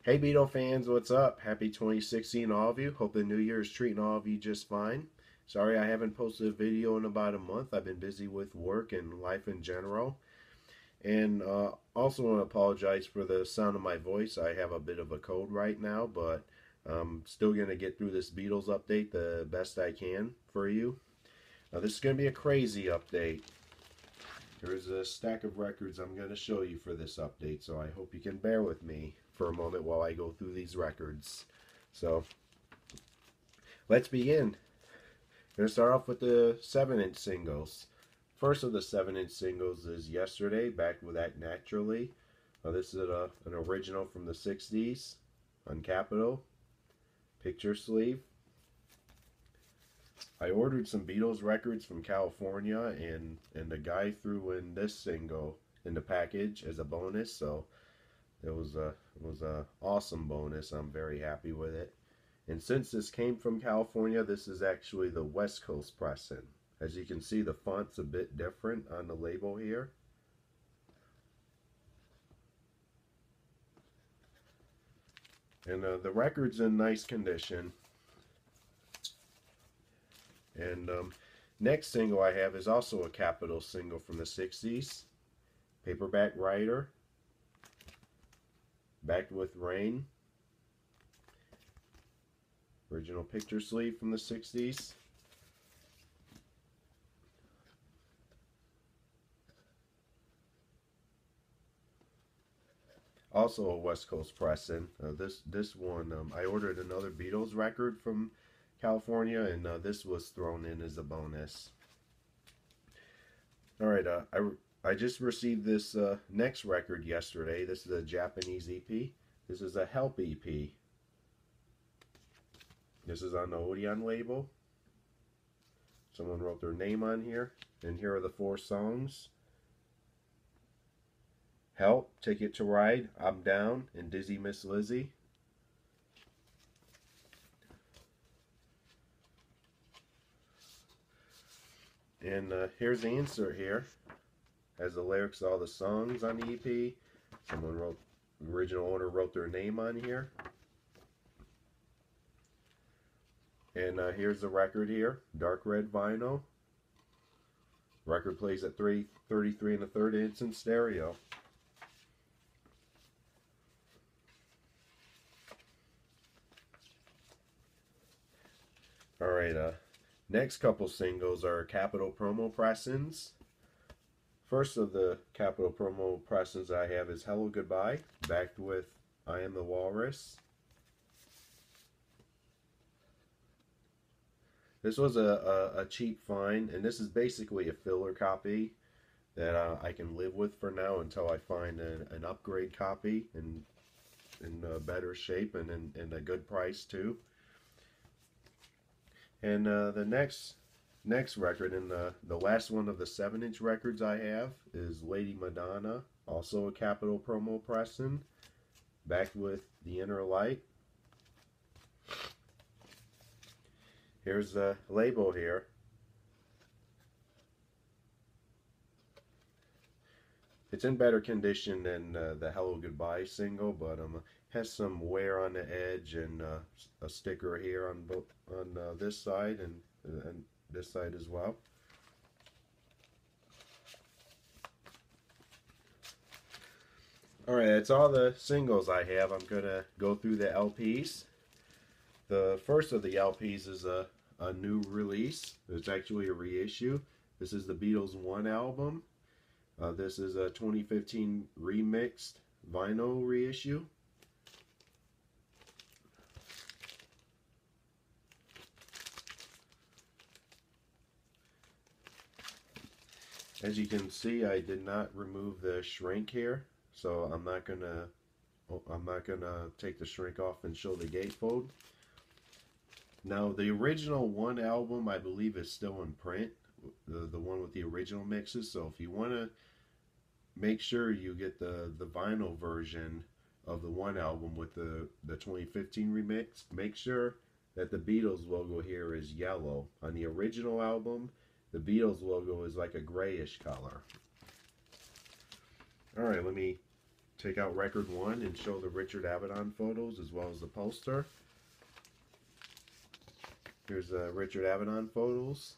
Hey Beatles fans, what's up? Happy 2016 all of you. Hope the new year is treating all of you just fine. Sorry I haven't posted a video in about a month. I've been busy with work and life in general. And also want to apologize for the sound of my voice. I have a bit of a cold right now, but I'm still going to get through this Beatles update the best I can for you. This is going to be a crazy update. There's a stack of records I'm going to show you for this update, so I hope you can bear with me for a moment while I go through these records. So, let's begin. I'm going to start off with the 7-inch singles. First of the 7-inch singles is Yesterday, Back with That Naturally. This is an original from the 60s on Capitol. Picture sleeve. I ordered some Beatles records from California, and the guy threw in this single in the package as a bonus, so it was a awesome bonus. I'm very happy with it. And since this came from California, this is actually the West Coast pressing. As you can see, the font's a bit different on the label here. And the record's in nice condition. And next single I have is also a Capitol single from the 60s. Paperback Writer. Backed with Rain. Original picture sleeve from the 60s. Also a West Coast pressing. This one, I ordered another Beatles record from California, and this was thrown in as a bonus. Alright, I just received this next record yesterday. This is a Japanese EP. This is a Help EP. This is on the Odeon label. Someone wrote their name on here. And here are the 4 songs. Help, Ticket to Ride, I'm Down, and Dizzy Miss Lizzie. And here's the insert here. Has the lyrics to all the songs on the EP. Someone wrote, the original owner wrote their name on here. And here's the record here, dark red vinyl. Record plays at 33 1/3 inch in stereo. Alright, next couple singles are Capitol promo pressings. First of the Capitol promo pressings I have is Hello Goodbye, backed with I Am the Walrus. This was a cheap find, and this is basically a filler copy that I can live with for now until I find an upgrade copy in better shape and in a good price too. And the next record, and the last one of the 7-inch records I have, is Lady Madonna, also a Capitol promo pressing, backed with The Inner Light. Here's the label here. It's in better condition than the Hello Goodbye single, but has some wear on the edge and a sticker here on both on this side and this side as well. Alright, that's all the singles I have. I'm gonna go through the LPs. The first of the LPs is a new release. It's actually a reissue. This is the Beatles One album. This is a 2015 remixed vinyl reissue. As you can see, I did not remove the shrink here, so I'm not gonna take the shrink off and show the gatefold. Now, the original One album, I believe, is still in print, the one with the original mixes. So if you want to make sure you get the vinyl version of the One album with the 2015 remix, make sure that the Beatles logo here is yellow. On the original album, the Beatles logo is like a grayish color. Alright, let me take out record 1 and show the Richard Avedon photos as well as the poster. Here's the Richard Avedon photos.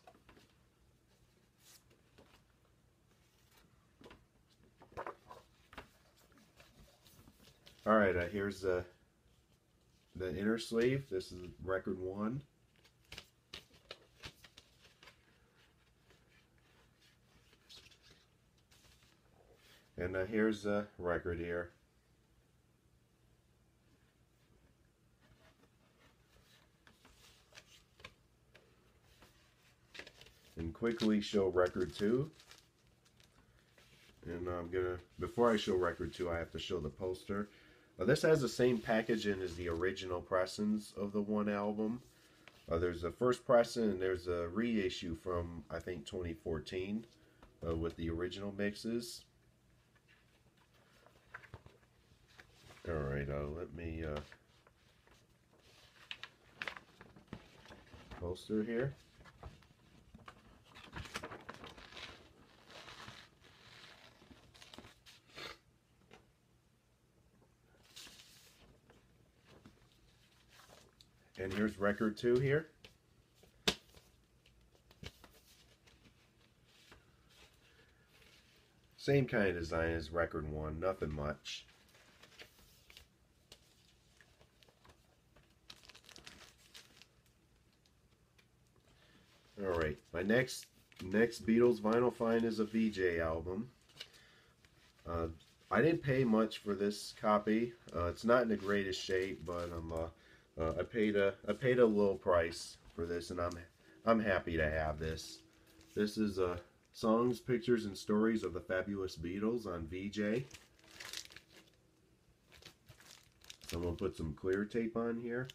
Alright, here's the inner sleeve. This is record 1. And here's the record here. And quickly show record 2. And I'm gonna, before I show record 2, I have to show the poster. This has the same packaging as the original pressings of the one album. There's the first pressing and there's a reissue from, I think, 2014 with the original mixes. Alright, let me poster here. And here's record 2 here. Same kind of design as record 1, nothing much. Alright, my next Beatles vinyl find is a VJ album. I didn't pay much for this copy. It's not in the greatest shape, but I paid a low price for this, and I'm happy to have this. This is Songs, Pictures, and Stories of the Fabulous Beatles on VJ. I'm gonna put some clear tape on here.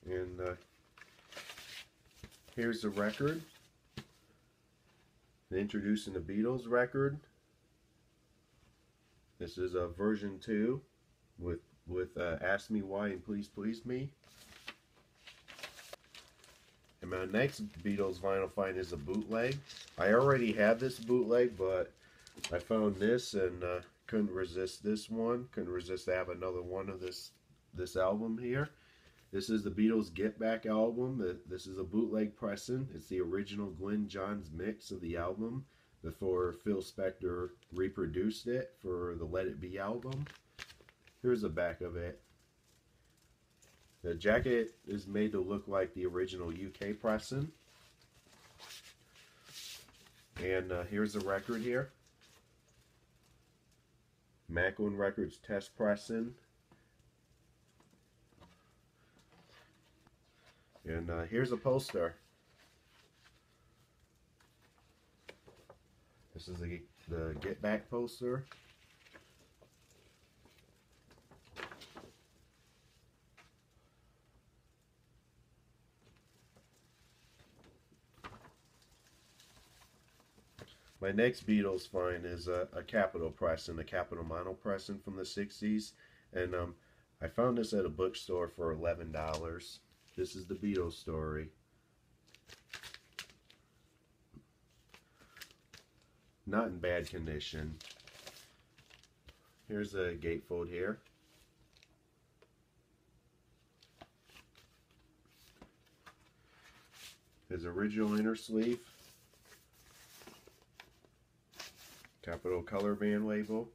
And here's the record. Introducing the Beatles record. This is a version 2 with Ask Me Why and Please Please Me. And my next Beatles vinyl find is a bootleg. I already had this bootleg, but I found this and couldn't resist this one. Couldn't resist to have another one of this album here. This is the Beatles Get Back album. This is a bootleg pressing. It's the original Glenn Johns mix of the album before Phil Spector reproduced it for the Let It Be album. Here's the back of it. The jacket is made to look like the original UK pressing. And here's the record here. Macklin Records test pressing. And here's a poster. This is the Get Back poster. My next Beatles find is a Capitol pressing, a Capitol mono pressing from the 60s. And I found this at a bookstore for $11. This is the Beatles story. Not in bad condition. Here's a gatefold here. His original inner sleeve. Capitol color band label.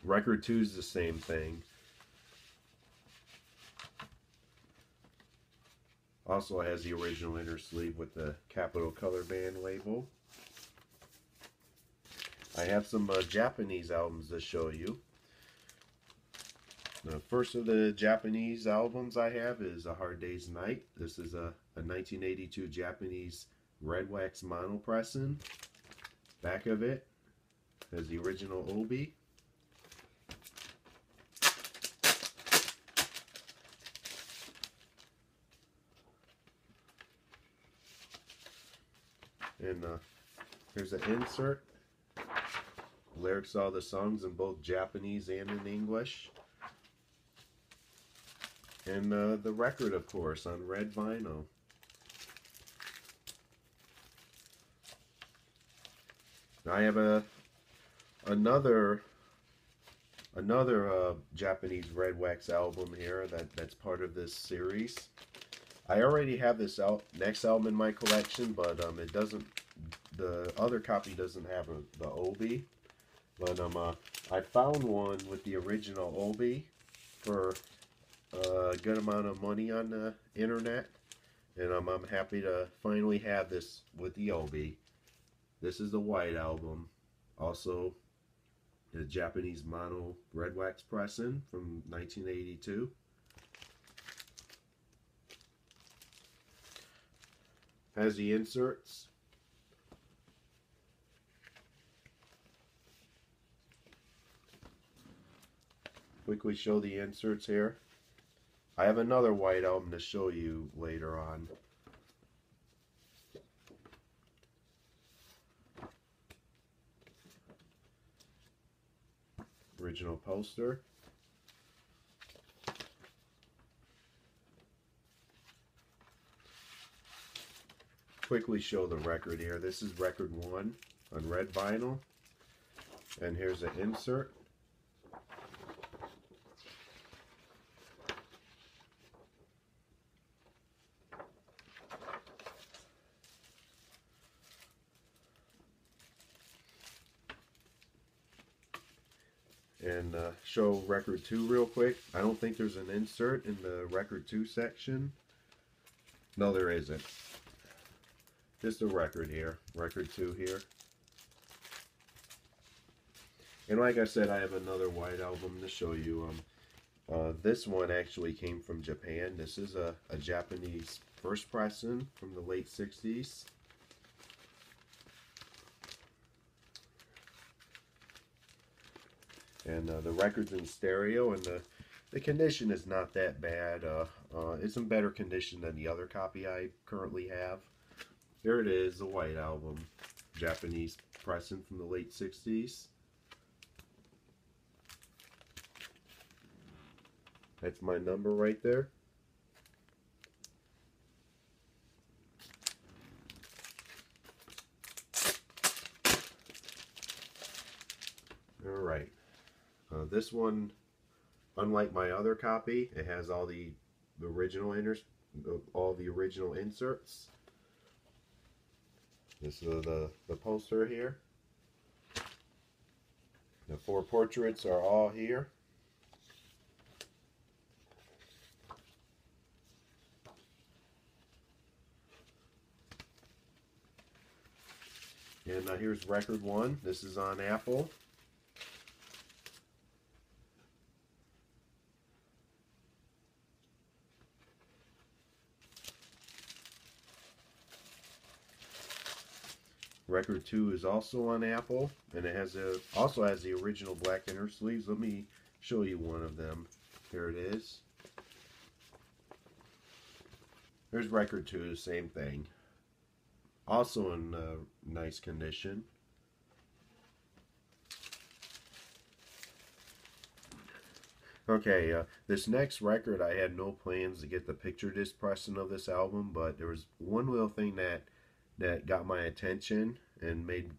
Record 2 is the same thing. Also has the original inner sleeve with the Capitol color band label. I have some Japanese albums to show you. The first of the Japanese albums I have is A Hard Day's Night. This is a 1982 Japanese red wax mono pressing. Back of it has the original obi. And here's an insert. Lyrics all the songs in both Japanese and in English. And the record, of course, on red vinyl. I have another Japanese red wax album here that's part of this series. I already have this next album in my collection, but it doesn't. The other copy doesn't have the obi. But I found one with the original obi for a good amount of money on the internet, and I'm happy to finally have this with the obi. This is the white album, also the Japanese mono red wax pressing from 1982. Has the inserts. Quickly show the inserts here. I have another white album to show you later on. Original poster. Quickly show the record here. This is record 1 on red vinyl. And here's an insert. And show record 2 real quick. I don't think there's an insert in the record 2 section. No, there isn't. Just a record here. Record 2 here. And like I said, I have another white album to show you. This one actually came from Japan. This is a Japanese first pressing from the late 60s. And the record's in stereo, and the condition is not that bad. It's in better condition than the other copy I currently have. There it is, the white album. Japanese pressing from the late 60s. That's my number right there. Alright. This one, unlike my other copy, it has all the original inserts. This is the poster here. The 4 portraits are all here. And here's record 1. This is on Apple. Record 2 is also on Apple, and it has also has the original black inner sleeves. Let me show you one of them. Here it is. There's record 2, the same thing. Also in nice condition. Okay, this next record, I had no plans to get the picture disc pressing of this album, but there was one little thing that got my attention and made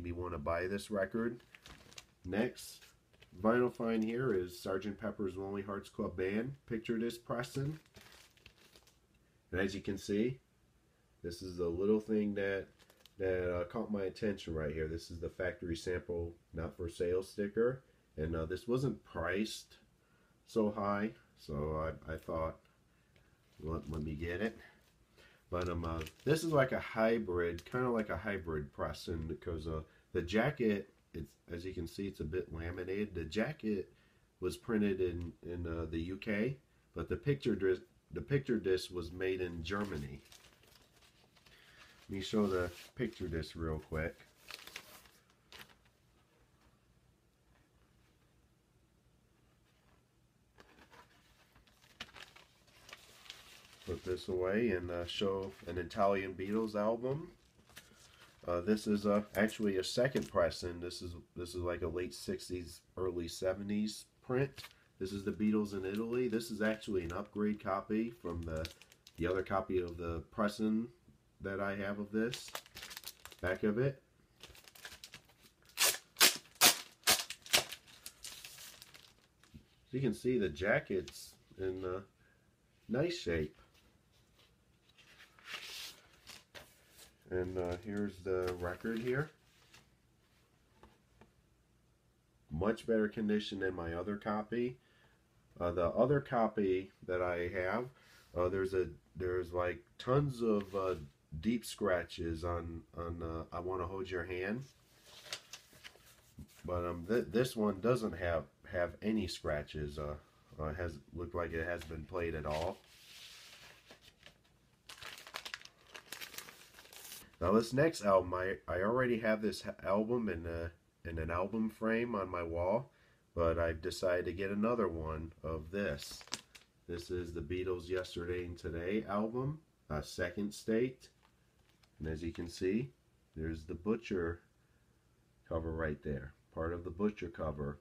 me want to buy this record. Next vinyl find here is Sgt. Pepper's Lonely Hearts Club Band picture disc pressing. And as you can see, this is the little thing that caught my attention right here. This is the factory sample not for sale sticker, and this wasn't priced so high, so I thought, let me get it. But this is like a hybrid, kind of like a hybrid pressing, because the jacket, as you can see, it's a bit laminated. The jacket was printed in the UK, but the picture disc was made in Germany. Let me show the picture disc real quick. Put this away and show an Italian Beatles album. This is actually a second pressing. This is like a late 60s, early 70s print. This is the Beatles in Italy. This is actually an upgrade copy from the other copy of the pressing that I have of this. Back of it. you can see, the jacket's in nice shape. And here's the record here. Much better condition than my other copy. The other copy that I have, there's like tons of deep scratches on I Want to Hold Your Hand. But this one doesn't have any scratches. It has looked like it has been played at all. Now this next album, I already have this album in an album frame on my wall, but I've decided to get another one of this. This is the Beatles Yesterday and Today album, Second State. And as you can see, there's the Butcher cover right there. Part of the Butcher cover.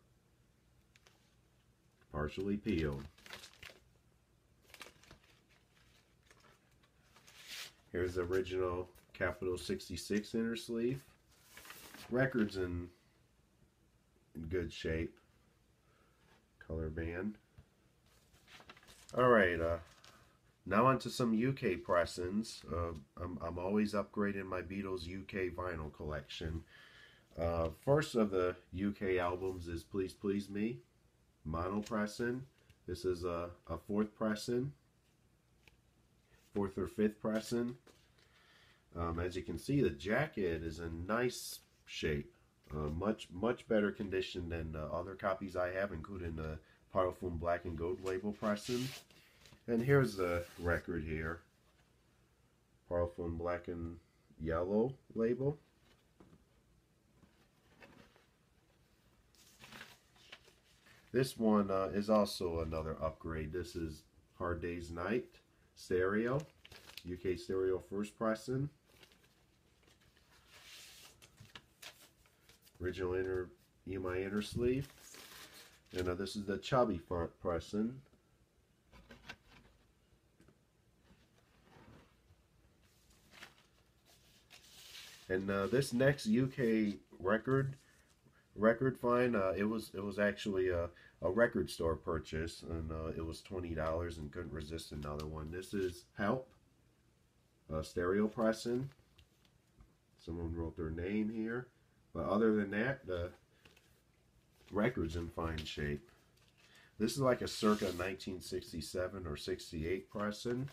Partially peeled. Here's the original Capital 66 inner sleeve. Record's in good shape. Color band. Alright, now on to some UK pressings. I'm always upgrading my Beatles UK vinyl collection. First of the UK albums is Please Please Me, mono pressing. This is a fourth pressing, fourth or fifth pressing. As you can see, the jacket is in nice shape. Much better condition than the other copies I have, including the Parlophone Black and Gold label pressing. And here's the record here. Parlophone Black and Yellow label. This one is also another upgrade. This is Hard Day's Night stereo. UK stereo first pressing. Original EMI inner sleeve. And this is the Chubby font pressing. And this next UK record find, it was actually a record store purchase, and it was $20 and couldn't resist another one. This is Help, stereo pressing. Someone wrote their name here, but other than that, the record's in fine shape. This is like a circa 1967 or 68 pressing.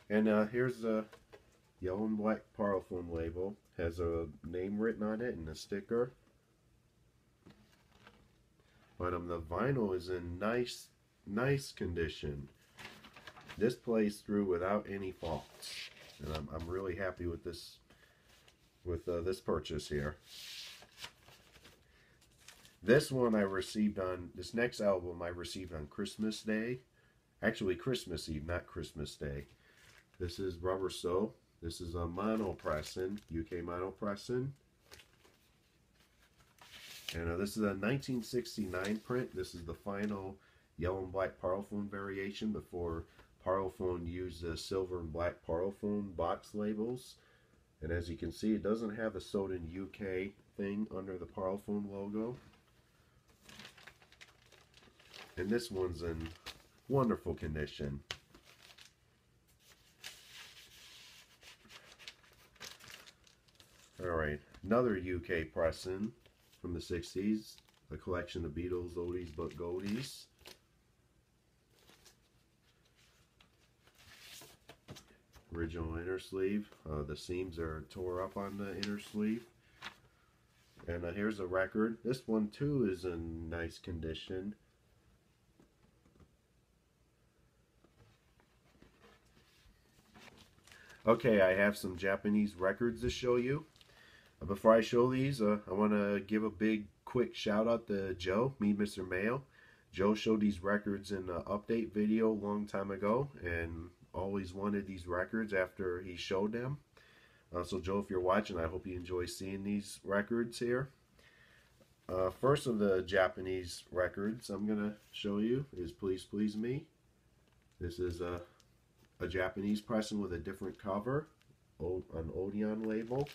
And here's the yellow and black Parlophone label. Has a name written on it and a sticker. But the vinyl is in nice condition. This plays through without any faults, and I'm really happy with this this purchase here. This one I received on this next album I received on Christmas Day, actually Christmas Eve, not Christmas Day. This is Rubber Soul. This is a mono pressing, UK mono pressing. And this is a 1969 print. This is the final yellow and black Parlophone variation before Parlophone used the silver and black Parlophone box labels. And as you can see, it doesn't have a sold in UK thing under the Parlophone logo. And this one's in wonderful condition. Alright, another UK pressing from the 60s, a collection of Beatles oldies but goldies. Original inner sleeve. The seams are tore up on the inner sleeve. And here's a record. This one too is in nice condition. Okay, I have some Japanese records to show you. Before I show these, I want to give a big quick shout out to Joe, Mr. Mayo. Joe showed these records in an update video a long time ago and always wanted these records after he showed them. So Joe, if you're watching, I hope you enjoy seeing these records here. First of the Japanese records I'm going to show you is Please Please Me. This is a Japanese pressing with a different cover, an Odeon label.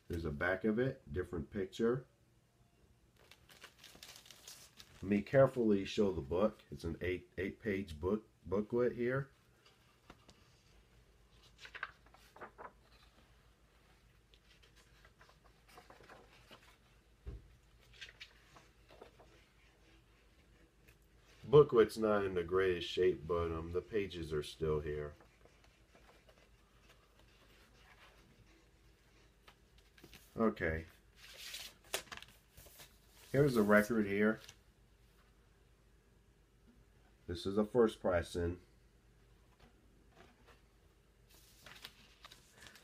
There's a back of it, different picture. Let me carefully show the book. It's an eight-page booklet here. Booklet's not in the greatest shape, but the pages are still here. Okay. Here's the record here. This is a first pressing.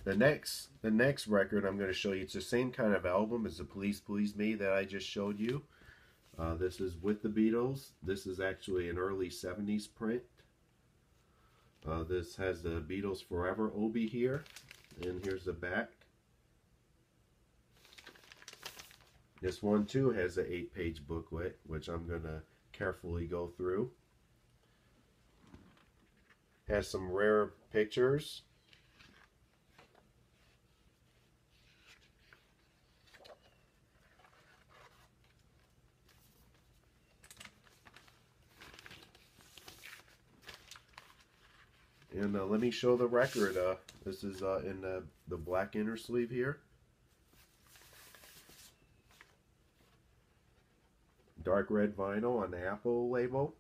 The next record I'm going to show you, it's the same kind of album as the Please Please Me that I just showed you. This is with the Beatles. This is actually an early 70s print. This has the Beatles Forever obi here, and here's the back. This one too has an 8-page booklet, which I'm going to carefully go through. Has some rare pictures. And let me show the record. This is in the black inner sleeve here. Dark red vinyl on the Apple label.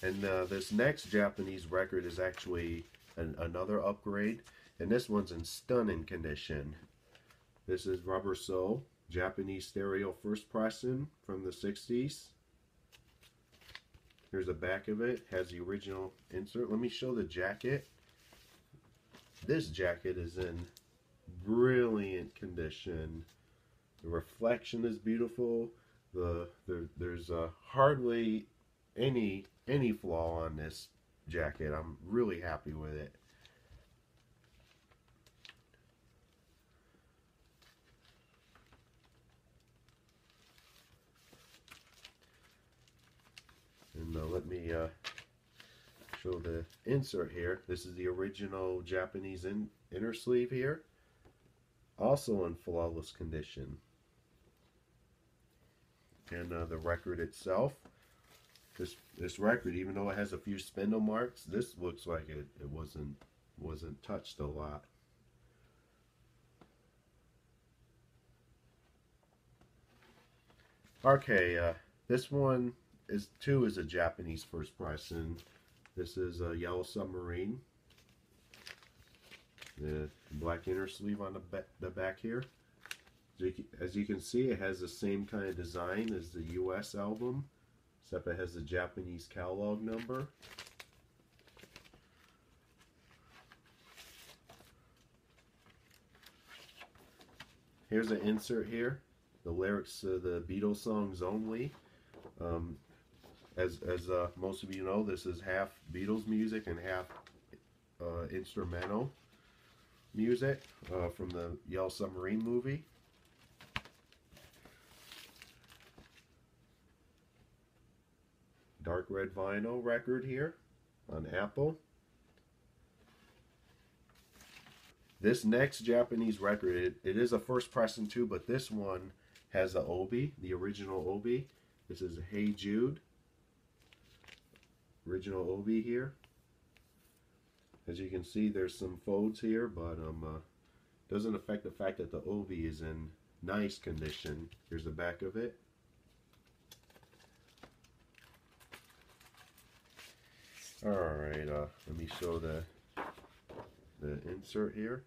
And this next Japanese record is actually another upgrade. And this one's in stunning condition. This is Rubber Soul, Japanese stereo first pressing from the 60s. Here's the back of it. Has the original insert. Let me show the jacket. This jacket is in brilliant condition. The reflection is beautiful. There's hardly any flaw on this jacket. I'm really happy with it. And let me show the insert here. This is the original Japanese inner sleeve here, also in flawless condition. And the record itself, this record, even though it has a few spindle marks, this looks like it wasn't touched a lot. Okay, this one is a Japanese first pressing. This is a Yellow Submarine. The black inner sleeve on the back here. As you can see, it has the same kind of design as the US album, except it has the Japanese catalog number. Here's an insert here. The lyrics to the Beatles songs only. As most of you know, this is half Beatles music and half instrumental music from the Yellow Submarine movie. Dark red vinyl record here on Apple. This next Japanese record, it is a first pressing too, but this one has the obi, the original obi. This is Hey Jude. Original obi here. As you can see, there's some folds here, but doesn't affect the fact that the obi is in nice condition. Here's the back of it. Alright, let me show the insert here.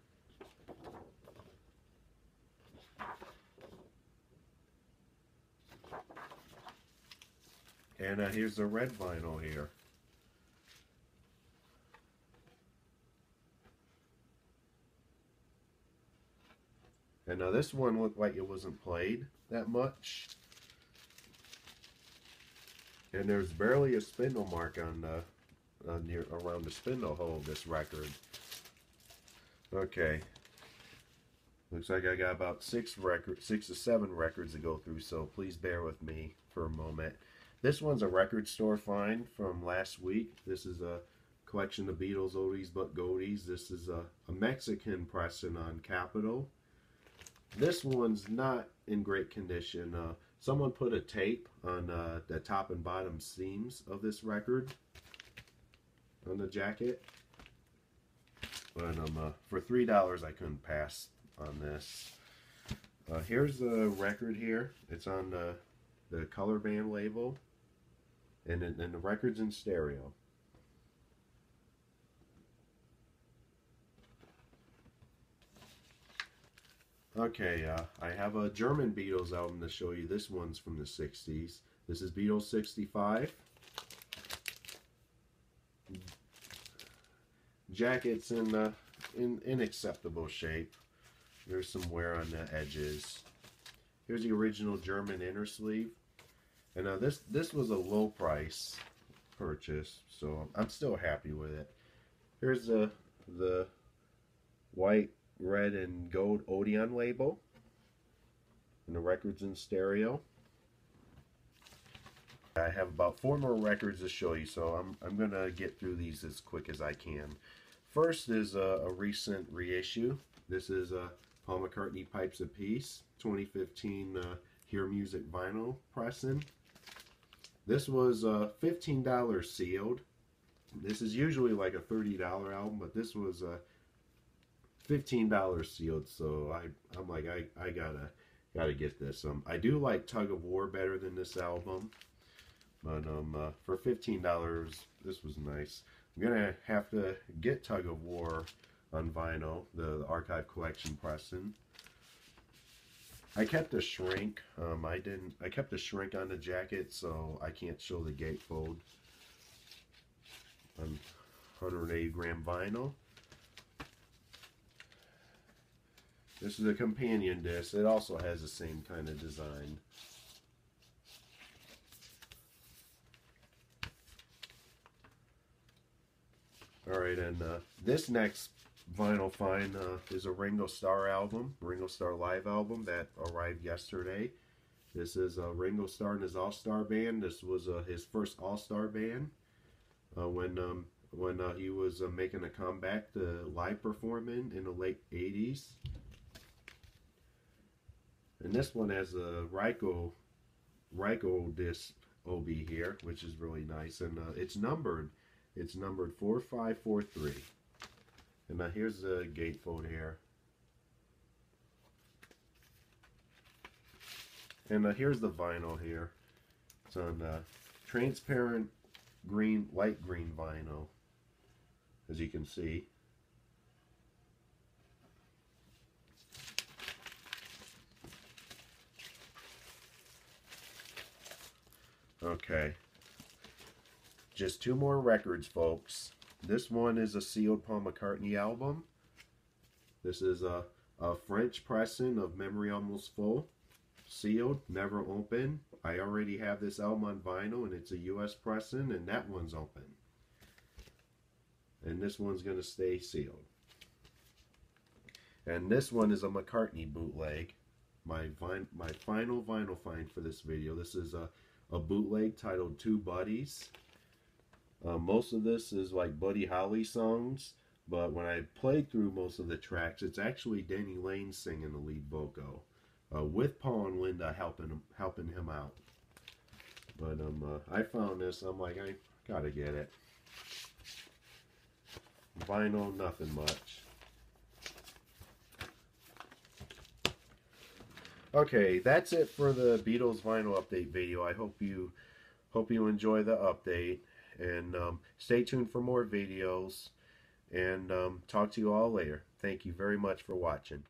And here's the red vinyl here. And now this one looked like it wasn't played that much. And there's barely a spindle mark on around the spindle hole of this record. Okay. Looks like I got about 6 to 7 records to go through, so please bear with me for a moment. This one's a record store find from last week. This is a collection of Beatles oldies but goldies. This is a Mexican pressing on Capitol. This one's not in great condition. Someone put a tape on the top and bottom seams of this record on the jacket. But for $3 I couldn't pass on this. Here's the record here. It's on the color band label. And the record's in stereo. Okay, I have a German Beatles album to show you. This one's from the 60s. This is Beatles 65. Jacket's in acceptable shape. There's some wear on the edges. Here's the original German inner sleeve. And this was a low price purchase, so I'm still happy with it. Here's the white, red, and gold Odeon label, and the record's in stereo. I have about 4 more records to show you, so I'm gonna get through these as quick as I can. First is a recent reissue. This is Paul McCartney Pipes of Peace 2015 Hear Music vinyl pressing. This was $15 sealed. This is usually like a $30 album, but this was $15 sealed. So I'm like I gotta get this. I do like Tug of War better than this album, but for $15 this was nice. I'm gonna have to get Tug of War on vinyl, the archive collection pressing. I kept a shrink. I kept a shrink on the jacket, so I can't show the gatefold on 180 gram vinyl. This is a companion disc. It also has the same kind of design. Alright, and this next vinyl find is a Ringo Starr album, Ringo Starr live album that arrived yesterday. This is Ringo Starr and his All-Star Band. This was his first All-Star Band when he was making a comeback to live performing in the late 80s. And this one has a Ryko disc OB here, which is really nice, and it's numbered. It's numbered 4543. And now here's the gatefold here. And here's the vinyl here. It's on transparent green, light green vinyl, as you can see. Okay. Just 2 more records, folks. This one is a sealed Paul McCartney album. This is a French pressing of Memory Almost Full. Sealed, never open. I already have this album on vinyl, and it's a US pressing, and that one's open. And this one's going to stay sealed. And this one is a McCartney bootleg. My final vinyl find for this video. This is a bootleg titled Two Buddies. Most of this is like Buddy Holly songs, but when I played through most of the tracks, it's actually Denny Lane singing the lead vocal, with Paul and Linda helping him out. But I found this. I'm like, I gotta get it. Vinyl, nothing much. Okay, that's it for the Beatles vinyl update video. I hope you enjoy the update. And stay tuned for more videos, and talk to you all later. Thank you very much for watching.